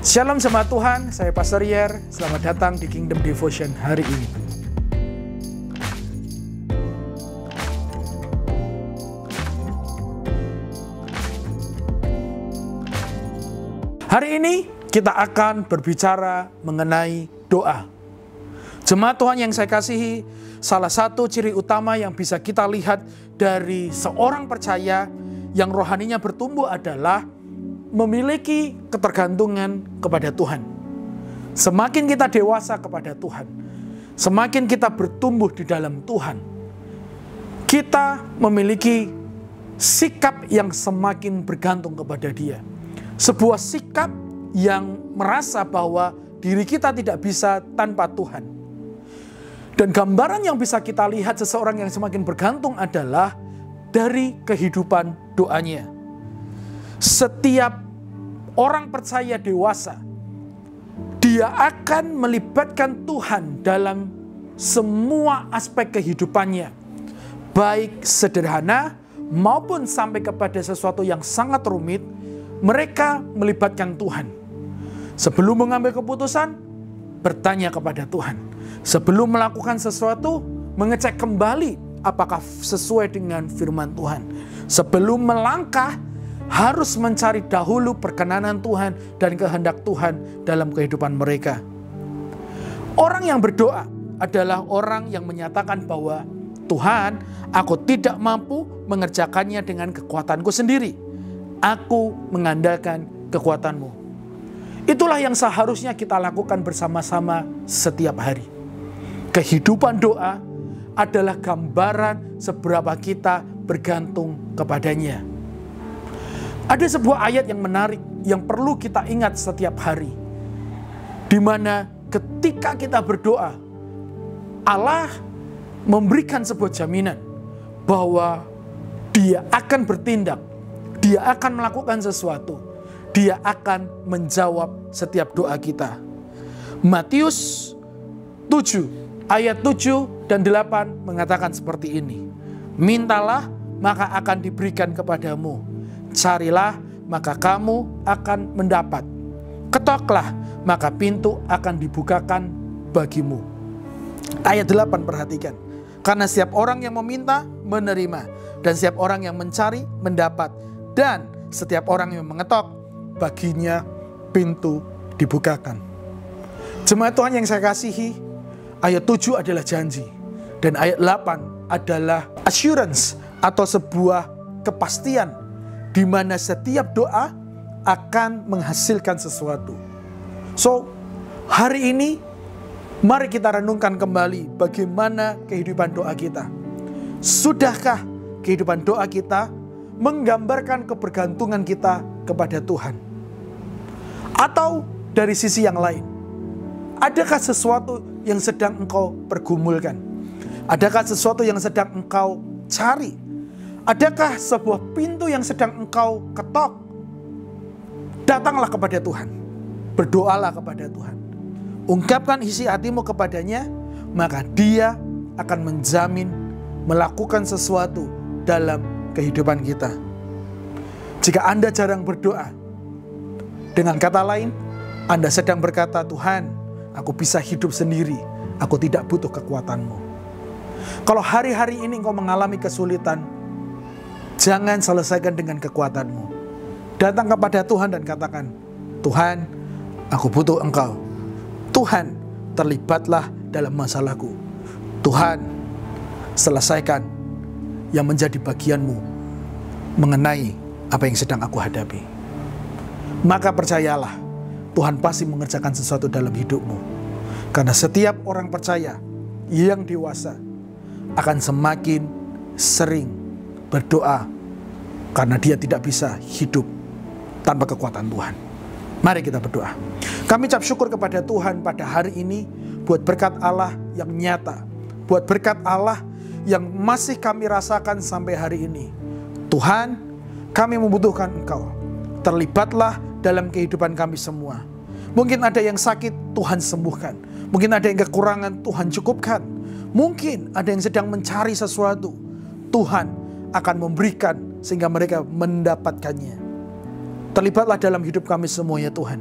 Shalom jemaat Tuhan, saya Pastor Yer. Selamat datang di Kingdom Devotion hari ini. Hari ini kita akan berbicara mengenai doa. Jemaat Tuhan yang saya kasihi, salah satu ciri utama yang bisa kita lihat dari seorang percaya yang rohaninya bertumbuh adalah memiliki ketergantungan kepada Tuhan. Semakin kita dewasa kepada Tuhan, semakin kita bertumbuh di dalam Tuhan, kita memiliki sikap yang semakin bergantung kepada Dia. Sebuah sikap yang merasa bahwa diri kita tidak bisa tanpa Tuhan. Dan gambaran yang bisa kita lihat seseorang yang semakin bergantung adalah dari kehidupan doanya. Setiap orang percaya dewasa, dia akan melibatkan Tuhan dalam semua aspek kehidupannya, baik sederhana maupun sampai kepada sesuatu yang sangat rumit. Mereka melibatkan Tuhan. Sebelum mengambil keputusan, bertanya kepada Tuhan. Sebelum melakukan sesuatu, mengecek kembali apakah sesuai dengan firman Tuhan. Sebelum melangkah, harus mencari dahulu perkenanan Tuhan dan kehendak Tuhan dalam kehidupan mereka. Orang yang berdoa adalah orang yang menyatakan bahwa Tuhan, aku tidak mampu mengerjakannya dengan kekuatanku sendiri. Aku mengandalkan kekuatan-Mu. Itulah yang seharusnya kita lakukan bersama-sama setiap hari. Kehidupan doa adalah gambaran seberapa kita bergantung kepadanya. Ada sebuah ayat yang menarik yang perlu kita ingat setiap hari, di mana ketika kita berdoa, Allah memberikan sebuah jaminan bahwa Dia akan bertindak, Dia akan melakukan sesuatu, Dia akan menjawab setiap doa kita. Matius 7 ayat 7 dan 8 mengatakan seperti ini. Mintalah maka akan diberikan kepadamu. Carilah maka kamu akan mendapat. Ketoklah maka pintu akan dibukakan bagimu. Ayat 8 perhatikan. Karena setiap orang yang meminta menerima, dan setiap orang yang mencari mendapat, dan setiap orang yang mengetok baginya pintu dibukakan. Jemaat Tuhan yang saya kasihi, ayat 7 adalah janji, dan ayat 8 adalah assurance atau sebuah kepastian di mana setiap doa akan menghasilkan sesuatu. So, hari ini mari kita renungkan kembali bagaimana kehidupan doa kita. Sudahkah kehidupan doa kita menggambarkan kebergantungan kita kepada Tuhan? Atau dari sisi yang lain, adakah sesuatu yang sedang engkau pergumulkan? Adakah sesuatu yang sedang engkau cari? Adakah sebuah pintu yang sedang engkau ketok? Datanglah kepada Tuhan. Berdoalah kepada Tuhan. Ungkapkan isi hatimu kepadanya, maka Dia akan menjamin melakukan sesuatu dalam kehidupan kita. Jika Anda jarang berdoa, dengan kata lain, Anda sedang berkata, Tuhan, aku bisa hidup sendiri, aku tidak butuh kekuatan-Mu. Kalau hari-hari ini engkau mengalami kesulitan, jangan selesaikan dengan kekuatan-Mu. Datang kepada Tuhan dan katakan, Tuhan, aku butuh Engkau. Tuhan, terlibatlah dalam masalahku. Tuhan, selesaikan yang menjadi bagian-Mu mengenai apa yang sedang aku hadapi. Maka percayalah, Tuhan pasti mengerjakan sesuatu dalam hidupmu. Karena setiap orang percaya yang dewasa akan semakin sering berdoa karena dia tidak bisa hidup tanpa kekuatan Tuhan. Mari kita berdoa. Kami ucap syukur kepada Tuhan pada hari ini buat berkat Allah yang nyata, buat berkat Allah yang masih kami rasakan sampai hari ini. Tuhan, kami membutuhkan Engkau. Terlibatlah dalam kehidupan kami semua. Mungkin ada yang sakit, Tuhan sembuhkan. Mungkin ada yang kekurangan, Tuhan cukupkan. Mungkin ada yang sedang mencari sesuatu, Tuhan akan memberikan sehingga mereka mendapatkannya. Terlibatlah dalam hidup kami semua ya Tuhan.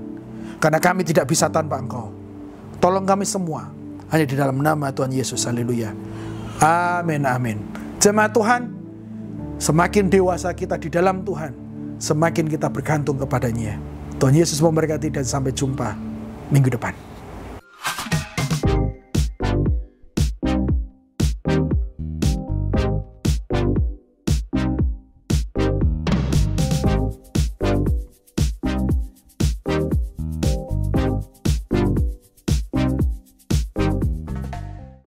Karena kami tidak bisa tanpa Engkau. Tolong kami semua, hanya di dalam nama Tuhan Yesus. Haleluya. Amin, amin. Jemaat Tuhan, semakin dewasa kita di dalam Tuhan, semakin kita bergantung kepadanya. Tuhan Yesus memberkati dan sampai jumpa minggu depan.